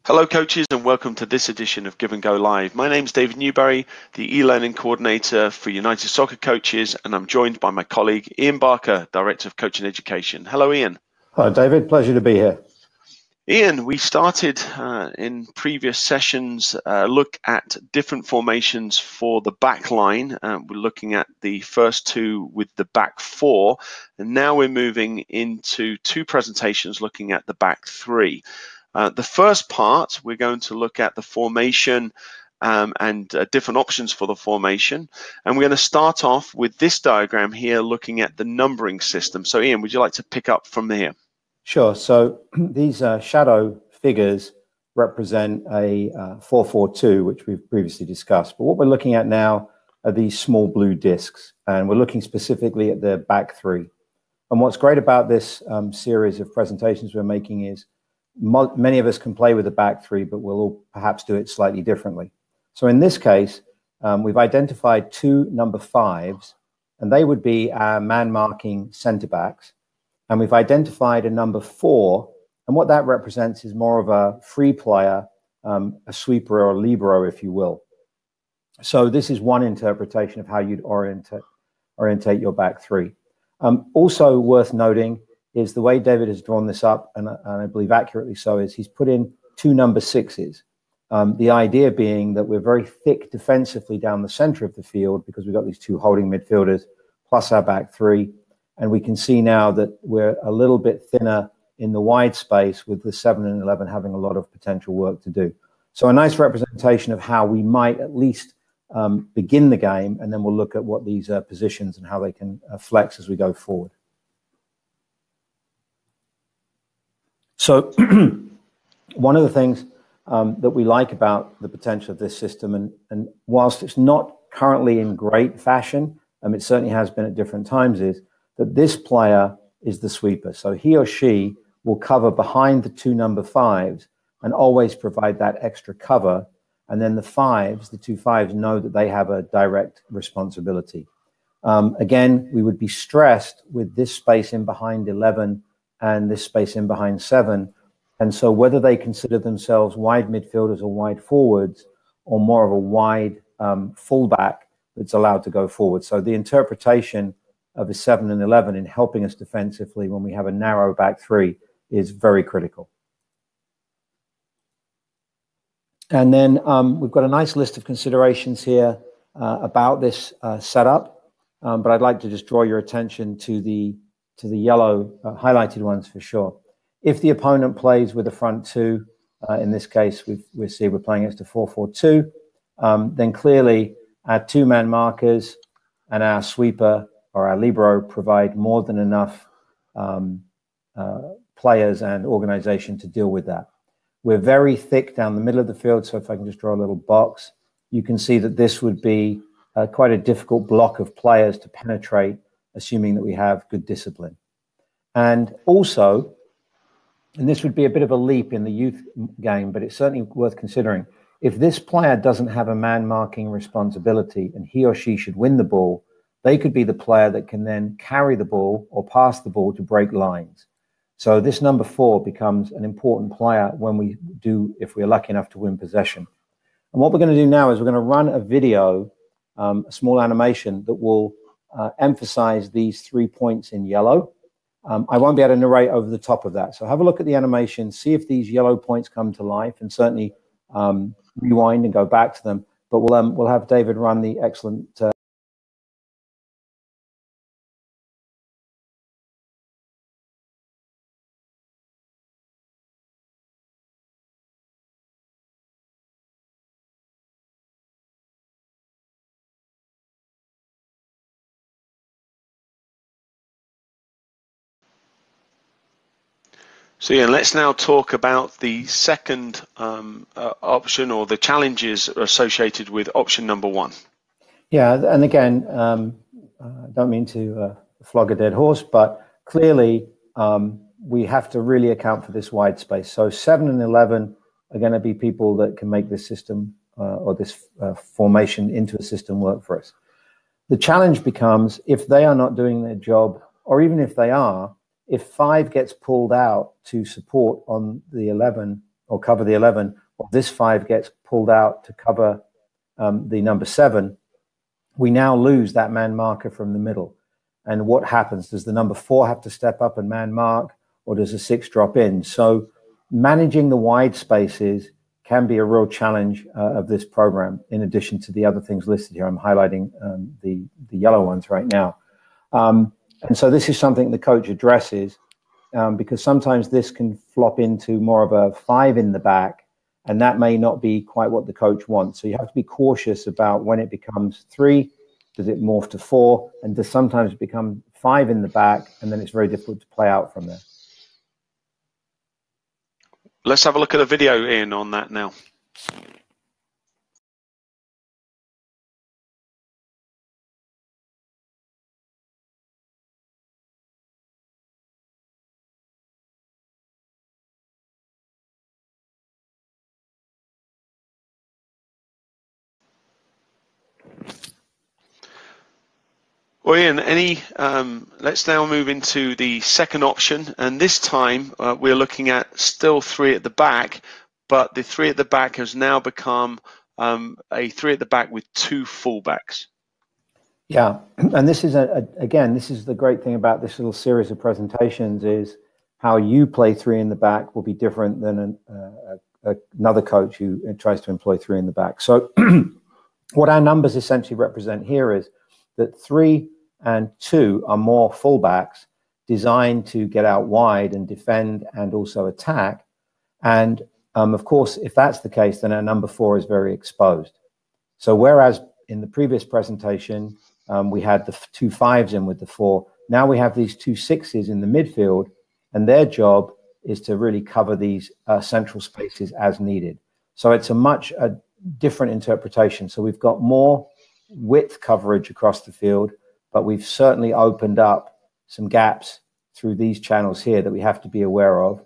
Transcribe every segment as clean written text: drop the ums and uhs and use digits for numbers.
Hello coaches and welcome to this edition of Give and Go Live. My name is David Newberry, the e-learning coordinator for United Soccer Coaches, and I'm joined by my colleague Ian Barker, Director of Coaching Education. Hello Ian. Hello David, pleasure to be here. Ian, we started in previous sessions look at different formations for the back line. We're looking at the first two with the back four, and now we're moving into two presentations looking at the back three. The first part, we're going to look at the formation and different options for the formation. And we're going to start off with this diagram here, looking at the numbering system. So Ian, would you like to pick up from here? Sure. So these shadow figures represent a 4-4-2, which we've previously discussed. But what we're looking at now are these small blue discs, and we're looking specifically at the back three. And what's great about this series of presentations we're making is many of us can play with the back three, but we'll all perhaps do it slightly differently. So in this case, we've identified two number fives, and they would be our man-marking centre backs. And we've identified a number four, and what that represents is more of a free player, a sweeper or a libero, if you will. So this is one interpretation of how you'd orientate your back three. Also worth noting is the way David has drawn this up, and I believe accurately so, is he's put in two number sixes. The idea being that we're very thick defensively down the center of the field because we've got these two holding midfielders plus our back three. And we can see now that we're a little bit thinner in the wide space with the 7 and 11 having a lot of potential work to do. So a nice representation of how we might at least begin the game, and then we'll look at what these positions and how they can flex as we go forward. So one of the things that we like about the potential of this system, and whilst it's not currently in great fashion, it certainly has been at different times, is that this player is the sweeper. So he or she will cover behind the two number fives and always provide that extra cover. And then the fives, the two fives, know that they have a direct responsibility. Again, we would be stressed with this space in behind 11 and this space in behind 7. And so whether they consider themselves wide midfielders or wide forwards, or more of a wide fullback that's allowed to go forward. So the interpretation of a 7 and 11 in helping us defensively when we have a narrow back three is very critical. And then we've got a nice list of considerations here about this setup, but I'd like to just draw your attention to the yellow highlighted ones for sure. If the opponent plays with a front two, in this case we see we're playing against a 4-4-2, then clearly our two-man markers and our sweeper or our libero provide more than enough players and organization to deal with that. We're very thick down the middle of the field, so if I can just draw a little box, you can see that this would be quite a difficult block of players to penetrate, assuming that we have good discipline. And also, and this would be a bit of a leap in the youth game, but it's certainly worth considering, if this player doesn't have a man-marking responsibility and he or she should win the ball, they could be the player that can then carry the ball or pass the ball to break lines. So this number four becomes an important player when we do, if we're lucky enough to win possession. And what we're going to do now is we're going to run a video, a small animation that will emphasize these 3 points in yellow. I won't be able to narrate over the top of that. So have a look at the animation, see if these yellow points come to life, and certainly rewind and go back to them. But we'll have David run the excellent So yeah, let's now talk about the second option, or the challenges associated with option number one. Yeah, and again, I don't mean to flog a dead horse, but clearly we have to really account for this wide space. So 7 and 11 are going to be people that can make this system or this formation into a system work for us. The challenge becomes, if they are not doing their job, or even if they are, if 5 gets pulled out to support on the 11 or cover the 11, or this 5 gets pulled out to cover the number 7, we now lose that man marker from the middle. And what happens? Does the number 4 have to step up and man mark, or does the 6 drop in? So managing the wide spaces can be a real challenge of this program, in addition to the other things listed here. I'm highlighting the yellow ones right now. And so this is something the coach addresses, because sometimes this can flop into more of a 5 in the back, and that may not be quite what the coach wants. So you have to be cautious about when it becomes 3, does it morph to 4, and does sometimes become 5 in the back, and then it's very difficult to play out from there. Let's have a look at a video, Ian, on that now. Well, Ian, let's now move into the second option, and this time we're looking at still 3 at the back, but the 3 at the back has now become a 3 at the back with 2 fullbacks. Yeah, and this is again, this is the great thing about this little series of presentations, is how you play 3 in the back will be different than another coach who tries to employ 3 in the back. So what our numbers essentially represent here is that 3 and 2 are more fullbacks designed to get out wide and defend and also attack. And of course, if that's the case, then our number 4 is very exposed. So whereas in the previous presentation, we had the 2 5s in with the 4, now we have these 2 6s in the midfield, and their job is to really cover these central spaces as needed. So it's a much different interpretation. So we've got more width coverage across the field, but we've certainly opened up some gaps through these channels here that we have to be aware of.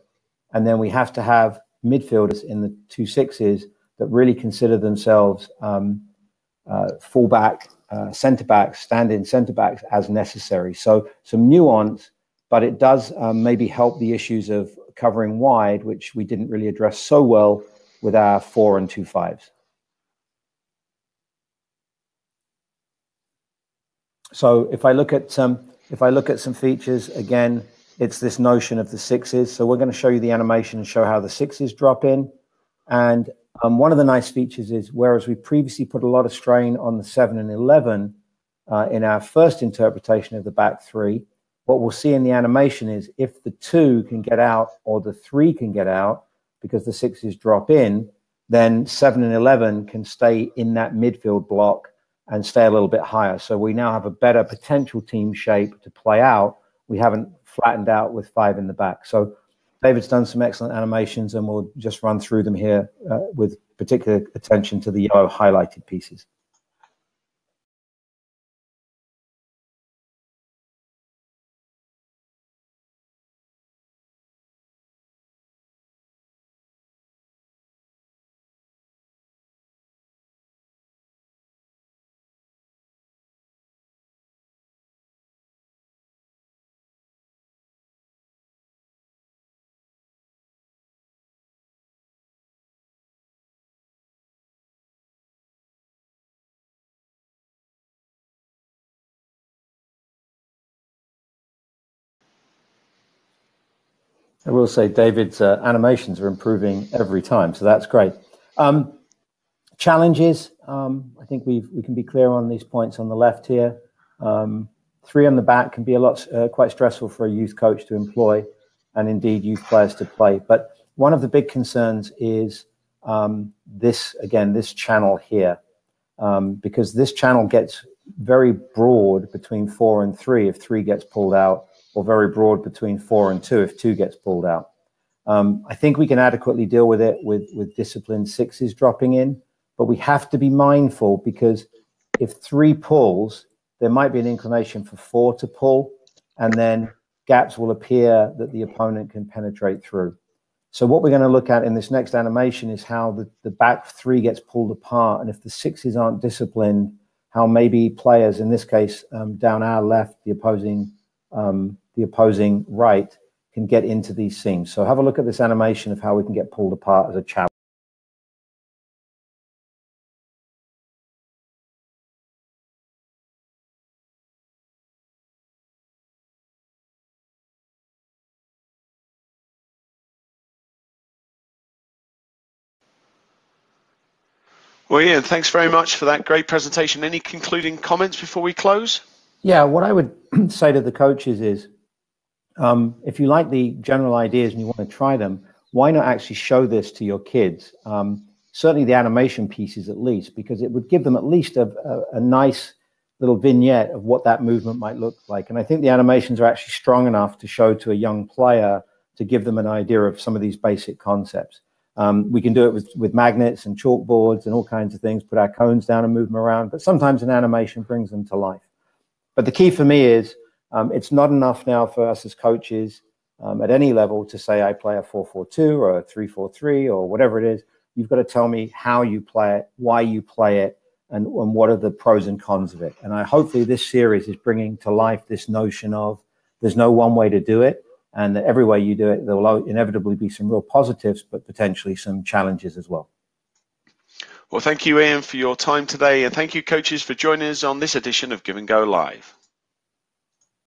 And then we have to have midfielders in the 2 6s that really consider themselves fullback, centre-backs, stand-in centre-backs as necessary. So some nuance, but it does maybe help the issues of covering wide, which we didn't really address so well with our 4 and 2 5s. So if I look at some features, again, it's this notion of the 6s. So we're going to show you the animation and show how the 6s drop in. And one of the nice features is, whereas we previously put a lot of strain on the 7 and 11 in our first interpretation of the back 3, what we'll see in the animation is if the 2 can get out or the 3 can get out because the 6s drop in, then 7 and 11 can stay in that midfield block and stay a little bit higher. So we now have a better potential team shape to play out. We haven't flattened out with 5 in the back. So David's done some excellent animations, and we'll just run through them here with particular attention to the yellow highlighted pieces. I will say David's animations are improving every time, so that's great. Challenges, I think we can be clear on these points on the left here. 3 on the back can be a lot quite stressful for a youth coach to employ, and indeed youth players to play. But one of the big concerns is this channel here, because this channel gets very broad between 4 and 3 if 3 gets pulled out, or very broad between 4 and 2 if 2 gets pulled out. I think we can adequately deal with it with disciplined 6s dropping in, but we have to be mindful, because if 3 pulls, there might be an inclination for 4 to pull, and then gaps will appear that the opponent can penetrate through. So what we're going to look at in this next animation is how the back 3 gets pulled apart, and if the 6s aren't disciplined, how maybe players, in this case down our left, the opposing right, can get into these seams. So have a look at this animation of how we can get pulled apart as a challenge. Well, Ian, thanks very much for that great presentation. Any concluding comments before we close? Yeah, what I would say to the coaches is, if you like the general ideas and you want to try them, why not actually show this to your kids? Certainly the animation pieces at least, because it would give them at least a nice little vignette of what that movement might look like. And I think the animations are actually strong enough to show to a young player to give them an idea of some of these basic concepts. We can do it with magnets and chalkboards and all kinds of things, put our cones down and move them around, but sometimes an animation brings them to life. But the key for me is it's not enough now for us as coaches at any level to say I play a 4-4-2 or a 3-4-3 or whatever it is. You've got to tell me how you play it, why you play it, and what are the pros and cons of it. And hopefully this series is bringing to life this notion of there's no one way to do it, and that every way you do it, there will inevitably be some real positives, but potentially some challenges as well. Well, thank you, Ian, for your time today, and thank you, coaches, for joining us on this edition of Give and Go Live.